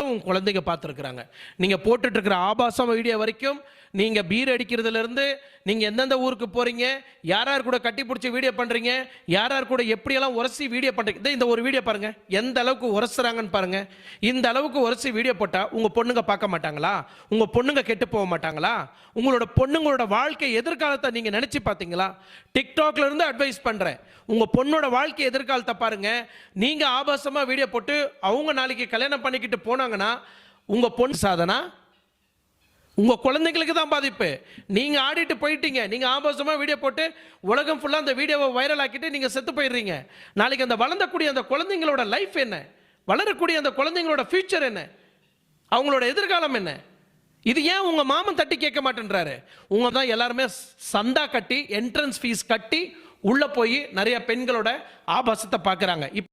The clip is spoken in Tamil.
உங்க குழந்தைங்க பார்த்துருக்குறாங்க. நீங்கள் போட்டுட்டு இருக்கிற ஆபாசம் வீடியோ வரைக்கும், நீங்கள் பீர் அடிக்கிறதுலேருந்து, நீங்கள் எந்தெந்த ஊருக்கு போகிறீங்க, யார் யார் கூட கட்டி பிடிச்சி வீடியோ பண்ணுறீங்க, யார் யார் கூட எப்படியெல்லாம் உரசி வீடியோ பண்ணுறீங்க. இந்த ஒரு வீடியோ பாருங்கள், எந்த அளவுக்கு உரசுறாங்கன்னு பாருங்கள். இந்த அளவுக்கு உரசி வீடியோ போட்டால் உங்கள் பொண்ணுங்க பார்க்க மாட்டாங்களா? உங்கள் பொண்ணுங்க கெட்டு போக மாட்டாங்களா? உங்களோட பொண்ணுங்களோட வாழ்க்கை எதிர்காலத்தை நீங்கள் நினச்சி பார்த்தீங்களா? டிக்டாக்ல இருந்து அட்வைஸ் பண்ணுறேன், உங்கள் பொண்ணோட வாழ்க்கை எதிர்காலத்தை பாருங்கள். நீங்கள் ஆபாசமாக வீடியோ போட்டு அவங்க நாளைக்கு கல்யாணம் பண்ணிக்கிட்டு போனாங்கன்னா உங்கள் பொண்ணு சாதனா, உங்கள் குழந்தைங்களுக்கு தான் பாதிப்பு. நீங்கள் ஆடிட்டு போயிட்டீங்க, நீங்கள் ஆபாசமாக வீடியோ போட்டு உலகம் ஃபுல்லாக அந்த வீடியோவை வைரல் ஆக்கிட்டு நீங்கள் செத்து போயிடுறீங்க. நாளைக்கு அந்த வளர்ந்தக்கூடிய அந்த குழந்தைங்களோட லைஃப் என்ன? வளரக்கூடிய அந்த குழந்தைங்களோட ஃபியூச்சர் என்ன? அவங்களோட எதிர்காலம் என்ன? இது ஏன் உங்கள் மாமன் தட்டி கேட்க மாட்டேன்றாரு? உங்க தான் எல்லாருமே சந்தா கட்டி, என்ட்ரன்ஸ் ஃபீஸ் கட்டி உள்ளே போய் நிறைய பெண்களோட ஆபாசத்தை பார்க்குறாங்க. இப்போ